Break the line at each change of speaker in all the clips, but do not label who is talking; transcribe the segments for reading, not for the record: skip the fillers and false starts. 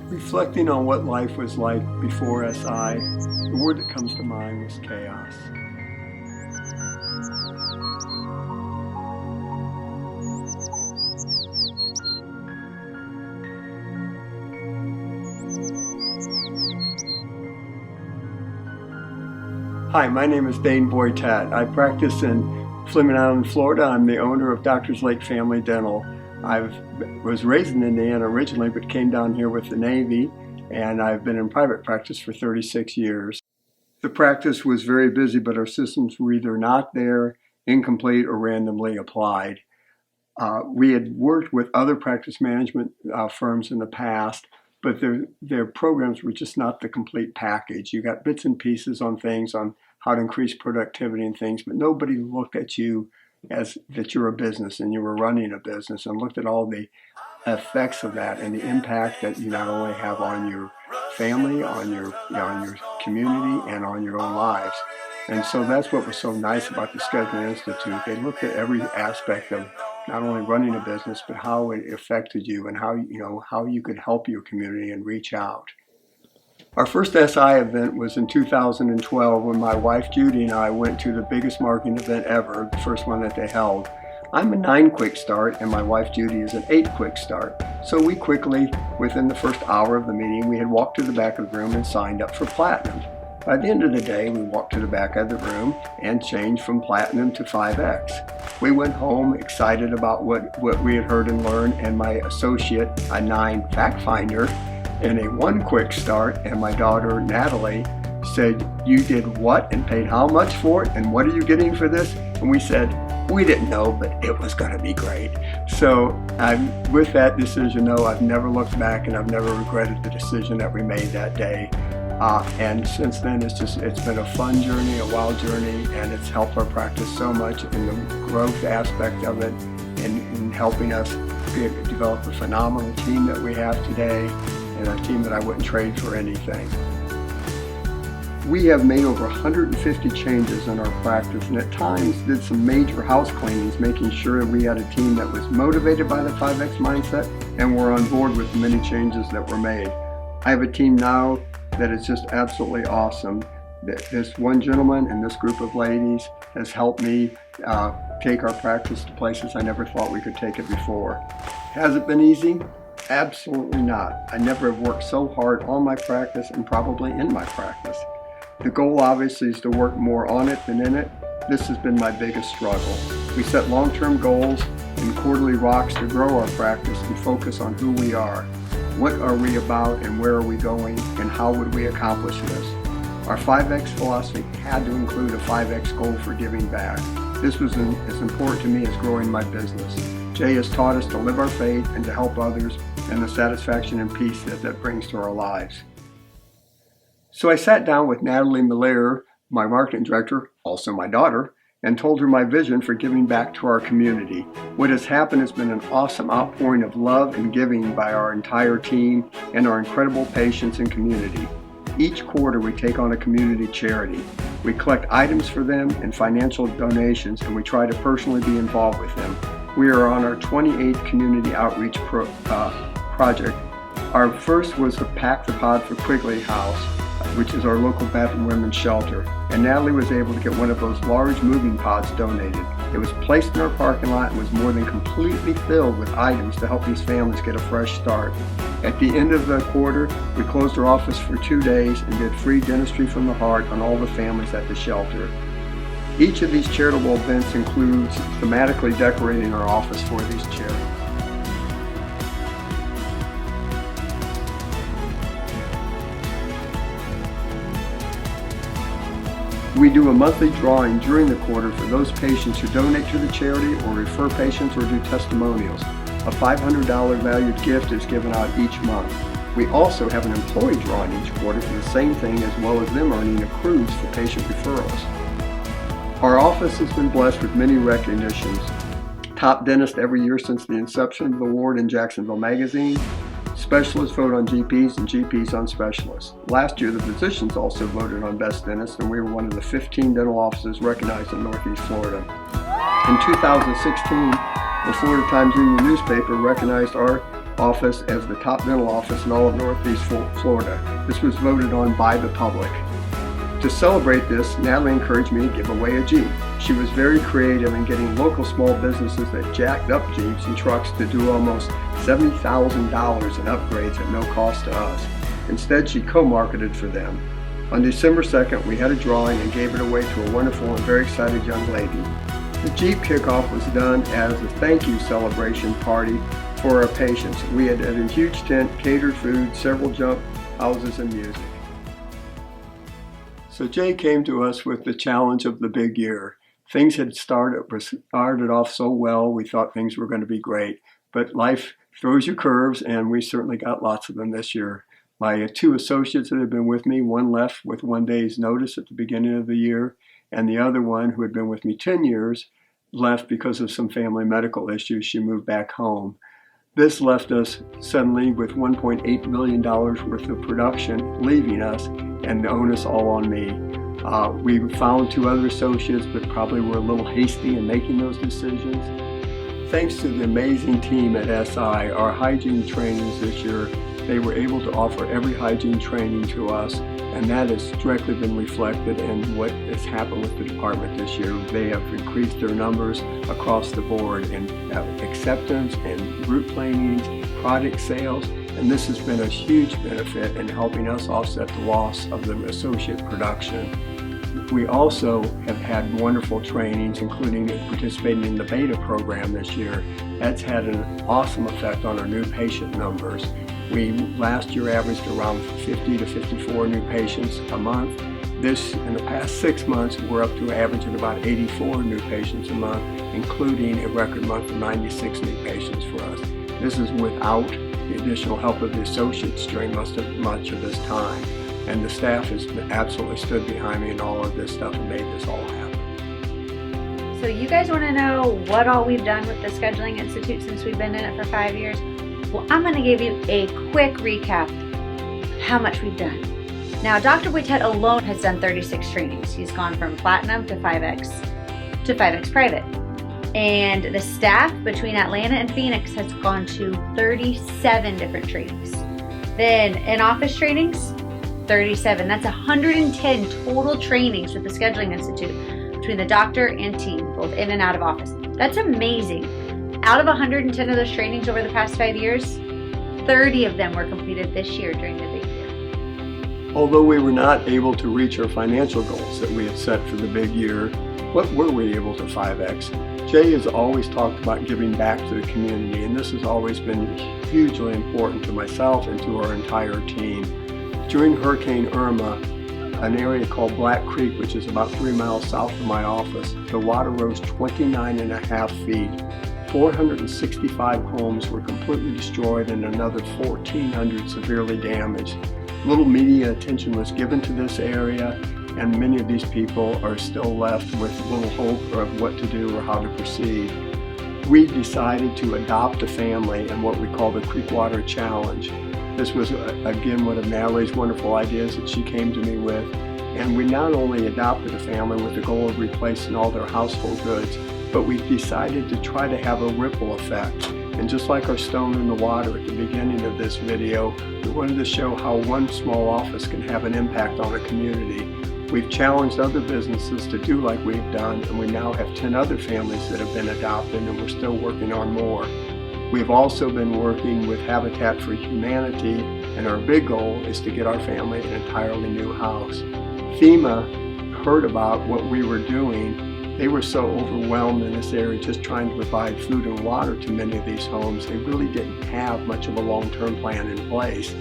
Reflecting on what life was like before SI, the word that comes to mind was chaos. Hi, my name is Dayn Boitet. I practice in Fleming Island, Florida. I'm the owner of Doctors Lake Family Dental. I was raised in Indiana originally, but came down here with the Navy, and I've been in private practice for 36 years. The practice was very busy, but our systems were either not there, incomplete, or randomly applied. We had worked with other practice management firms in the past, but their programs were just not the complete package. You got bits and pieces on things on how to increase productivity and things, but nobody looked at you as that you're a business and you were running a business and looked at all the effects of that and the impact that you not only have on your family, on your community, and on your own lives. And so that's what was so nice about the Scheduling Institute. They looked at every aspect of not only running a business, but how it affected you and how you could help your community and reach out. Our first SI event was in 2012 when my wife Judy and I went to the biggest marketing event ever, the first one that they held. I'm a 9 quick start and my wife Judy is an 8 quick start. So we quickly, within the first hour of the meeting, we had walked to the back of the room and signed up for Platinum. By the end of the day, we walked to the back of the room and changed from Platinum to 5X. We went home excited about what we had heard and learned, and my associate, a 9 fact finder, and a 1 quick start, and my daughter Natalie said, "You did what and paid how much for it, and what are you getting for this?" And we said, "We didn't know, but it was going to be great." So with that decision, no, I've never looked back and I've never regretted the decision that we made that day. And since then, it's been a fun journey, a wild journey, and it's helped our practice so much in the growth aspect of it and in helping us develop a phenomenal team that we have today, and a team that I wouldn't trade for anything. We have made over 150 changes in our practice, and at times did some major house cleanings, making sure we had a team that was motivated by the 5X mindset and were on board with the many changes that were made. I have a team now that is just absolutely awesome. This one gentleman and this group of ladies has helped me take our practice to places I never thought we could take it before. Has it been easy? Absolutely not. I never have worked so hard on my practice and probably in my practice. The goal obviously is to work more on it than in it. This has been my biggest struggle. We set long-term goals and quarterly rocks to grow our practice and focus on who we are. What are we about and where are we going and how would we accomplish this? Our 5X philosophy had to include a 5X goal for giving back. This was as important to me as growing my business. Jay has taught us to live our faith and to help others and the satisfaction and peace that brings to our lives. So I sat down with Natalie Miller, my marketing director, also my daughter, and told her my vision for giving back to our community. What has happened has been an awesome outpouring of love and giving by our entire team and our incredible patients and community. Each quarter we take on a community charity. We collect items for them and financial donations, and we try to personally be involved with them. We are on our 28th community outreach project. Our first was to pack the pod for Quigley House, which is our local battered women's shelter, and Natalie was able to get one of those large moving pods donated. It was placed in our parking lot and was more than completely filled with items to help these families get a fresh start. At the end of the quarter, we closed our office for 2 days and did free dentistry from the heart on all the families at the shelter. Each of these charitable events includes thematically decorating our office for these charities. We do a monthly drawing during the quarter for those patients who donate to the charity or refer patients or do testimonials. A $500 valued gift is given out each month. We also have an employee drawing each quarter for the same thing, as well as them earning a cruise for patient referrals. Our office has been blessed with many recognitions. Top dentist every year since the inception of the award in Jacksonville Magazine. Specialists vote on GPs and GPs on specialists. Last year, the physicians also voted on Best Dentist, and we were one of the 15 dental offices recognized in Northeast Florida. In 2016, the Florida Times Union newspaper recognized our office as the top dental office in all of Northeast Florida. This was voted on by the public. To celebrate this, Natalie encouraged me to give away a Jeep. She was very creative in getting local small businesses that jacked up Jeeps and trucks to do almost $70,000 in upgrades at no cost to us. Instead, she co-marketed for them. On December 2nd, we had a drawing and gave it away to a wonderful and very excited young lady. The Jeep kickoff was done as a thank you celebration party for our patients. We had a huge tent, catered food, several jump houses, and music. So Jay came to us with the challenge of the big year. Things had started off so well, we thought things were going to be great. But life throws you curves, and we certainly got lots of them this year. My two associates that had been with me, one left with 1 day's notice at the beginning of the year, and the other one, who had been with me 10 years, left because of some family medical issues. She moved back home. This left us suddenly with $1.8 million worth of production leaving us, and the onus all on me. We found two other associates, but probably were a little hasty in making those decisions. Thanks to the amazing team at SI, our hygiene trainings this year, they were able to offer every hygiene training to us, and that has directly been reflected in what has happened with the department this year. They have increased their numbers across the board in acceptance and group planings, product sales, and this has been a huge benefit in helping us offset the loss of the associate production. We also have had wonderful trainings, including participating in the beta program this year. That's had an awesome effect on our new patient numbers. We last year averaged around 50 to 54 new patients a month. In the past 6 months, we're up to averaging about 84 new patients a month, including a record month of 96 new patients for us. This is without the additional help of the associates during much of this time. And the staff has absolutely stood behind me in all of this stuff and made this all happen.
So you guys want to know what all we've done with the Scheduling Institute since we've been in it for 5 years? Well, I'm going to give you a quick recap of how much we've done. Now, Dr. Boitet alone has done 36 trainings. He's gone from Platinum to 5X Private. And the staff between Atlanta and Phoenix has gone to 37 different trainings. Then in-office trainings, 37. That's 110 total trainings with the Scheduling Institute between the doctor and team, both in and out of office. That's amazing. Out of 110 of those trainings over the past 5 years, 30 of them were completed this year during the big year.
Although we were not able to reach our financial goals that we had set for the big year, what were we able to 5X? Jay has always talked about giving back to the community, and this has always been hugely important to myself and to our entire team. During Hurricane Irma, an area called Black Creek, which is about 3 miles south of my office, the water rose 29.5 feet. 465 homes were completely destroyed and another 1,400 severely damaged. Little media attention was given to this area, and many of these people are still left with little hope of what to do or how to proceed. We decided to adopt a family in what we call the Creekwater Challenge. This was, again, one of Natalie's wonderful ideas that she came to me with. And we not only adopted a family with the goal of replacing all their household goods, but we decided to try to have a ripple effect. And just like our stone in the water at the beginning of this video, we wanted to show how one small office can have an impact on a community. We've challenged other businesses to do like we've done, and we now have 10 other families that have been adopted, and we're still working on more. We've also been working with Habitat for Humanity, and our big goal is to get our family an entirely new house. FEMA heard about what we were doing. They were so overwhelmed in this area just trying to provide food and water to many of these homes. They really didn't have much of a long-term plan in place.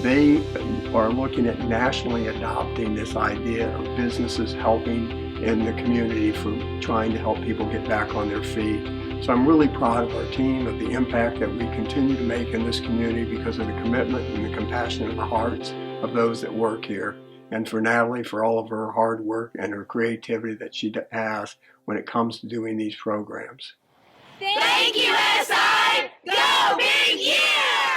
They are looking at nationally adopting this idea of businesses helping in the community for trying to help people get back on their feet. So I'm really proud of our team, of the impact that we continue to make in this community because of the commitment and the compassion in the hearts of those that work here. And for Natalie, for all of her hard work and her creativity that she has when it comes to doing these programs.
Thank you, SI! Go Big Year!